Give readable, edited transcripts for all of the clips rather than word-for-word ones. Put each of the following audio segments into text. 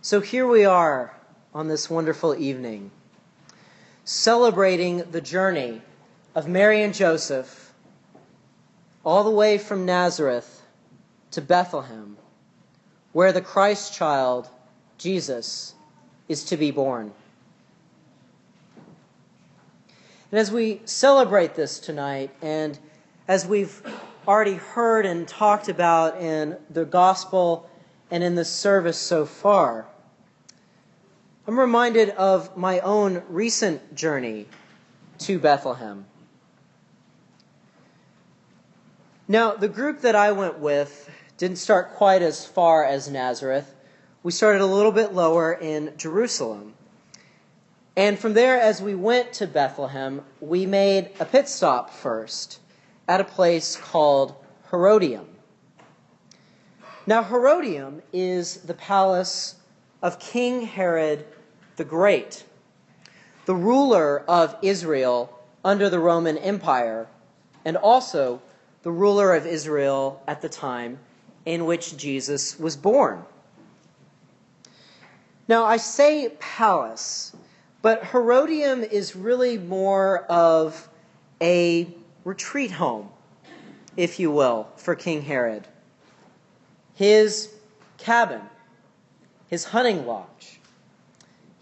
So here we are on this wonderful evening, celebrating the journey of Mary and Joseph all the way from Nazareth to Bethlehem, where the Christ child, Jesus, is to be born. And as we celebrate this tonight, and as we've already heard and talked about in the gospel and in the service so far, I'm reminded of my own recent journey to Bethlehem. Now, the group that I went with didn't start quite as far as Nazareth. We started a little bit lower in Jerusalem. And from there, as we went to Bethlehem, we made a pit stop first at a place called Herodium. Now, Herodium is the palace of King Herod the Great, the ruler of Israel under the Roman Empire, and also the ruler of Israel at the time in which Jesus was born. Now, I say palace, but Herodium is really more of a retreat home, if you will, for King Herod. His cabin, his hunting lodge,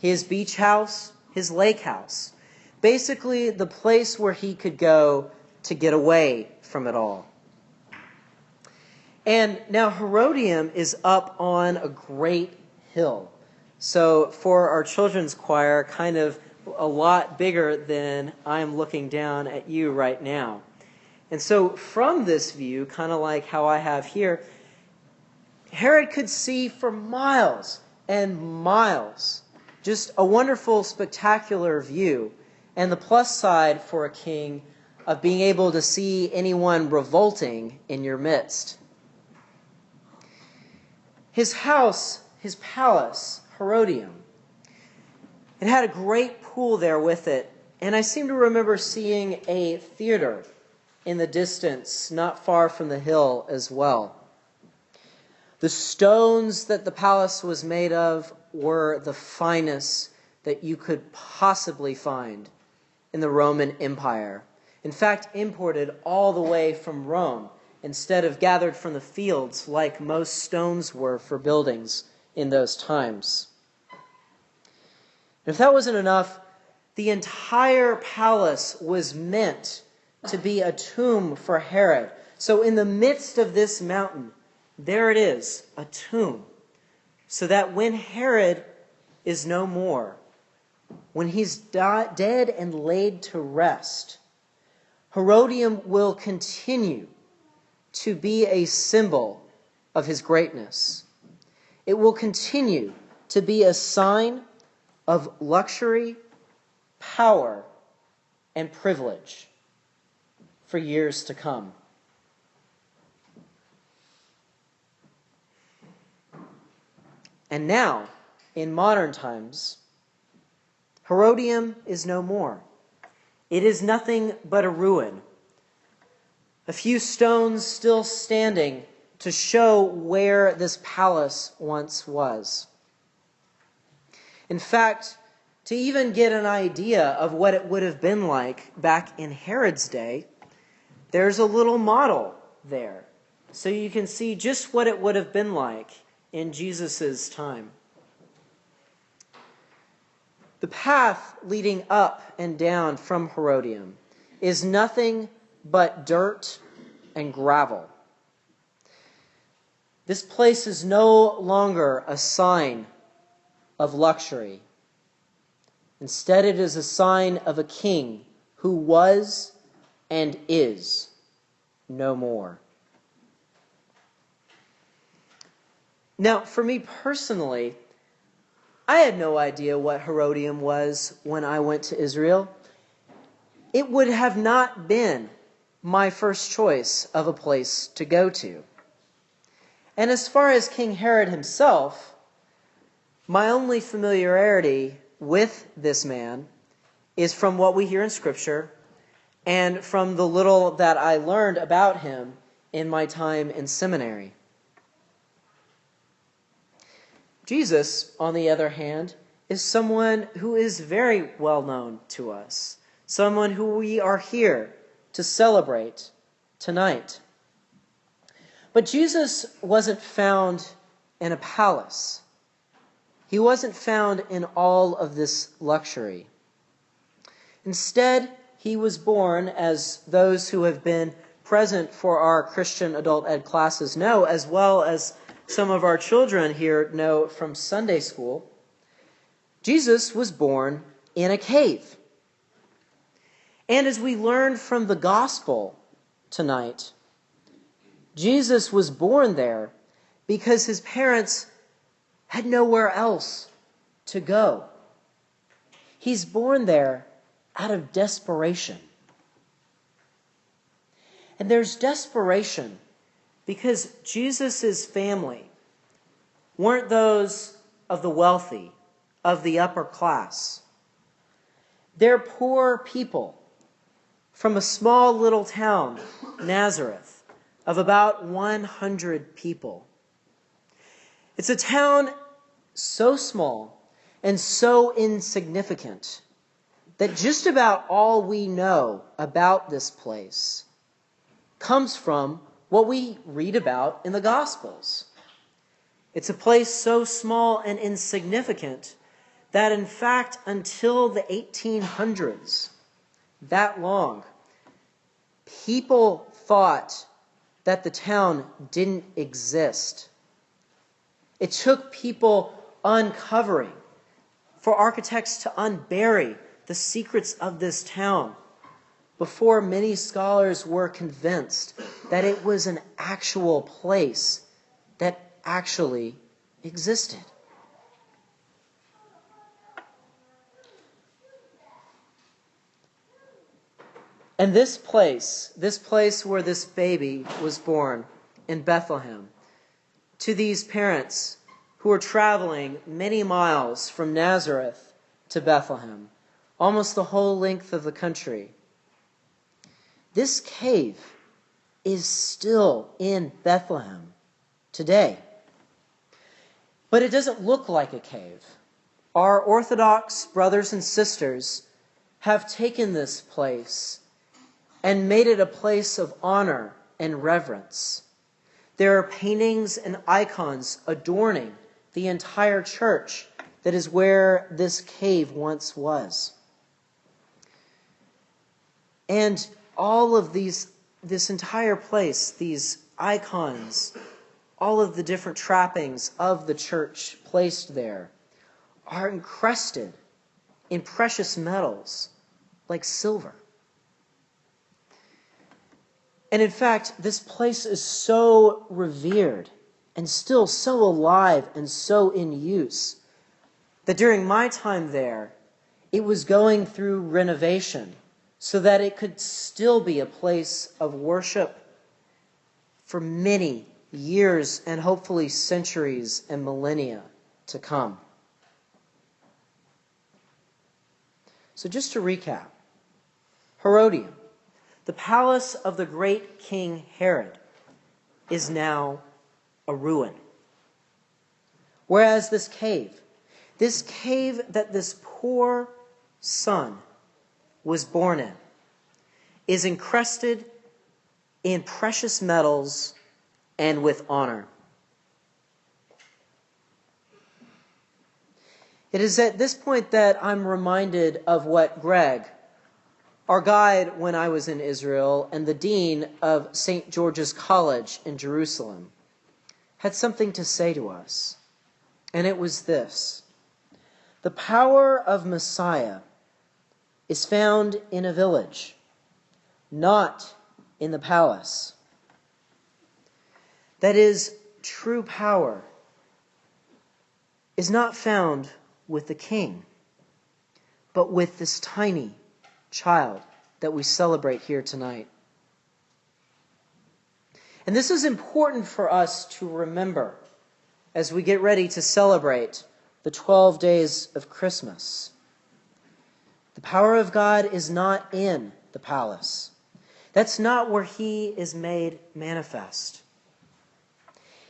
his beach house, his lake house. Basically, the place where he could go to get away from it all. And now Herodium is up on a great hill. So for our children's choir, kind of a lot bigger than I'm looking down at you right now. And so from this view, kind of like how I have here, Herod could see for miles and miles. Just a wonderful, spectacular view. And the plus side for a king of being able to see anyone revolting in your midst. His house, his palace, Herodium, it had a great pool there with it. And I seem to remember seeing a theater in the distance, not far from the hill as well. The stones that the palace was made of were the finest that you could possibly find in the Roman Empire. In fact, imported all the way from Rome instead of gathered from the fields like most stones were for buildings in those times. And if that wasn't enough, the entire palace was meant to be a tomb for Herod. So in the midst of this mountain, there it is, a tomb. So that when Herod is no more, when he's dead and laid to rest, Herodium will continue to be a symbol of his greatness. It will continue to be a sign of luxury, power, and privilege for years to come. And now, in modern times, Herodium is no more. It is nothing but a ruin. A few stones still standing to show where this palace once was. In fact, to even get an idea of what it would have been like back in Herod's day, there's a little model there. So you can see just what it would have been like in Jesus' time. The path leading up and down from Herodium is nothing but dirt and gravel. This place is no longer a sign of luxury. Instead, it is a sign of a king who was and is no more. Now, for me personally, I had no idea what Herodium was when I went to Israel. It would have not been my first choice of a place to go to. And as far as King Herod himself, my only familiarity with this man is from what we hear in Scripture and from the little that I learned about him in my time in seminary. Jesus, on the other hand, is someone who is very well known to us, someone who we are here to celebrate tonight. But Jesus wasn't found in a palace. He wasn't found in all of this luxury. Instead, he was born, as those who have been present for our Christian adult ed classes know, as well as some of our children here know from Sunday school. Jesus was born in a cave. And as we learned from the gospel tonight, Jesus was born there because his parents had nowhere else to go. He's born there out of desperation. And there's desperation because Jesus' family weren't those of the wealthy, of the upper class. They're poor people from a small little town, Nazareth, of about 100 people. It's a town so small and so insignificant that just about all we know about this place comes from what we read about in the Gospels. It's a place so small and insignificant that, in fact, until the 1800s, that long, people thought that the town didn't exist. It took people uncovering, for architects to unbury the secrets of this town, before many scholars were convinced that it was an actual place that actually existed. And this place where this baby was born in Bethlehem, to these parents who were traveling many miles from Nazareth to Bethlehem, almost the whole length of the country, this cave is still in Bethlehem today. But it doesn't look like a cave. Our Orthodox brothers and sisters have taken this place and made it a place of honor and reverence. There are paintings and icons adorning the entire church that is where this cave once was. And all of this entire place, these icons, all of the different trappings of the church placed there are encrusted in precious metals like silver. And in fact, this place is so revered and still so alive and so in use that during my time there, it was going through renovation so that it could still be a place of worship for many years and hopefully centuries and millennia to come. So just to recap, Herodium, the palace of the great King Herod, is now a ruin. Whereas this cave that this poor son was born in, is encrusted in precious metals and with honor. It is at this point that I'm reminded of what Greg, our guide when I was in Israel and the dean of St. George's College in Jerusalem, had something to say to us. And it was this: the power of Messiah is found in a village, not in the palace. That is, true power is not found with the king, but with this tiny child that we celebrate here tonight. And this is important for us to remember as we get ready to celebrate the 12 days of Christmas. The power of God is not in the palace. That's not where he is made manifest.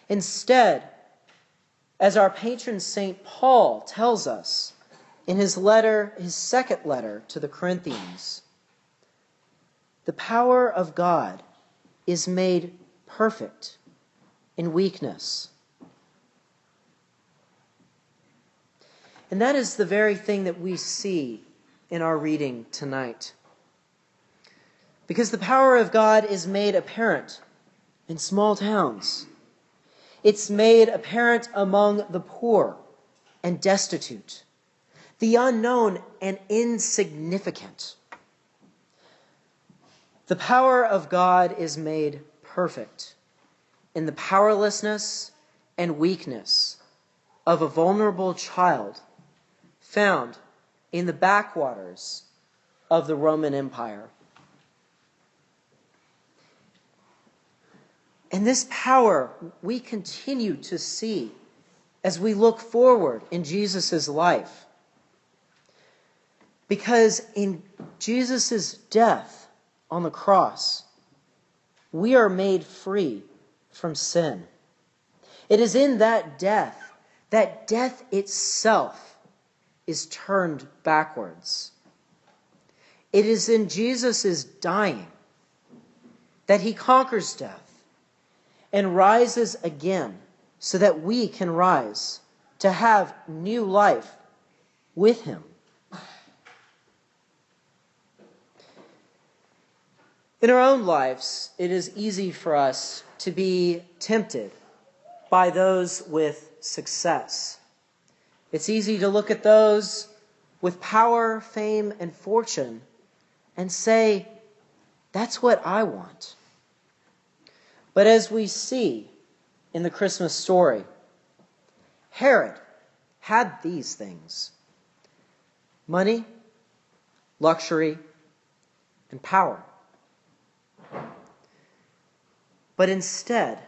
Instead, As our patron St. Paul tells us in his second letter to the Corinthians, the power of God is made perfect in weakness. And that is the very thing that we see in our reading tonight. Because the power of God is made apparent in small towns. It's made apparent among the poor and destitute, the unknown and insignificant. The power of God is made perfect in the powerlessness and weakness of a vulnerable child found in the backwaters of the Roman Empire. And this power we continue to see as we look forward in Jesus' life. Because in Jesus' death on the cross, we are made free from sin. It is in that death itself is turned backwards. It is in Jesus' dying that he conquers death and rises again so that we can rise to have new life with him. In our own lives, it is easy for us to be tempted by those with success. It's easy to look at those with power, fame, and fortune and say, that's what I want. But as we see in the Christmas story, Herod had these things: money, luxury, and power. But instead,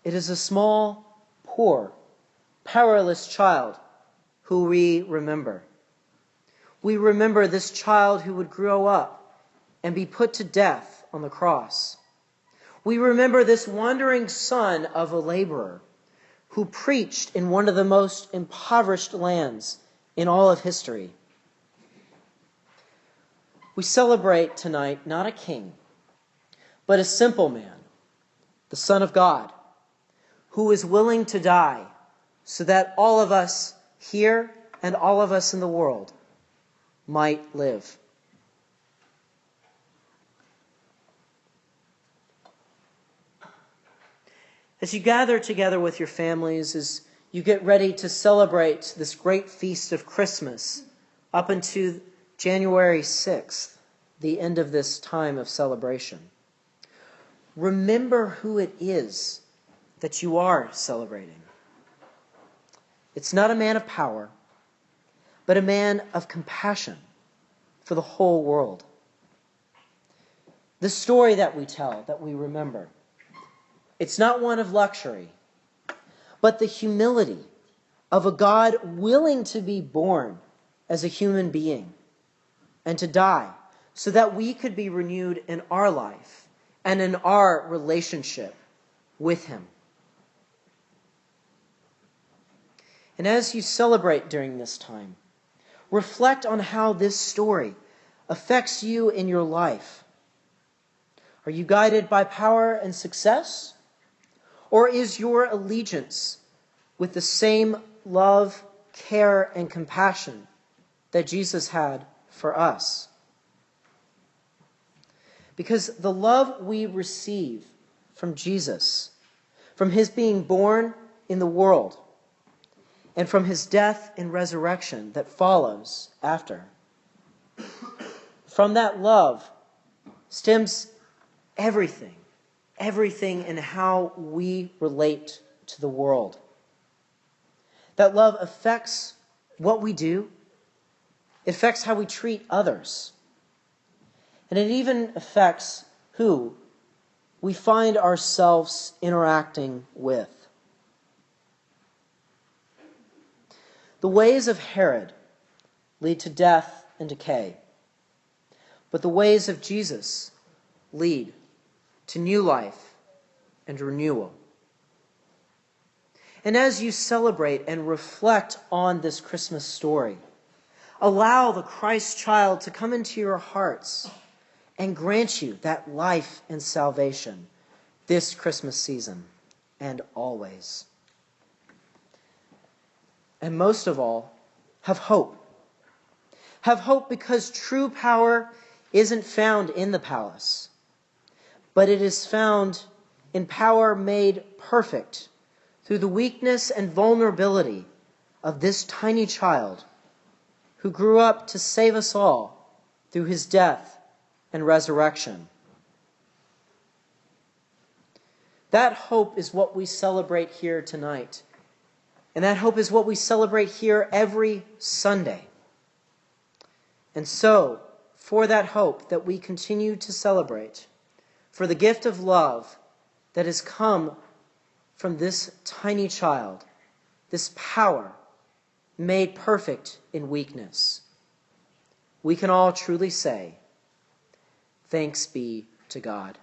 it is a small, poor, powerless child who we remember. We remember this child who would grow up and be put to death on the cross. We remember this wandering son of a laborer who preached in one of the most impoverished lands in all of history. We celebrate tonight not a king, but a simple man, the Son of God, who is willing to die so that all of us here and all of us in the world might live. As you gather together with your families, as you get ready to celebrate this great feast of Christmas up until January 6th, the end of this time of celebration, remember who it is that you are celebrating. It's not a man of power, but a man of compassion for the whole world. The story that we tell, that we remember, it's not one of luxury, but the humility of a God willing to be born as a human being and to die so that we could be renewed in our life and in our relationship with him. And as you celebrate during this time, reflect on how this story affects you in your life. Are you guided by power and success? Or is your allegiance with the same love, care, and compassion that Jesus had for us? Because the love we receive from Jesus, from his being born in the world, and from his death and resurrection that follows after, from that love stems everything in how we relate to the world. That love affects what we do. It affects how we treat others. And it even affects who we find ourselves interacting with. The ways of Herod lead to death and decay, but the ways of Jesus lead to new life and renewal. And as you celebrate and reflect on this Christmas story, allow the Christ child to come into your hearts and grant you that life and salvation this Christmas season and always. And most of all, have hope. Have hope because true power isn't found in the palace, but it is found in power made perfect through the weakness and vulnerability of this tiny child who grew up to save us all through his death and resurrection. That hope is what we celebrate here tonight. And that hope is what we celebrate here every Sunday. And so, for that hope that we continue to celebrate, for the gift of love that has come from this tiny child, this power made perfect in weakness, we can all truly say, thanks be to God.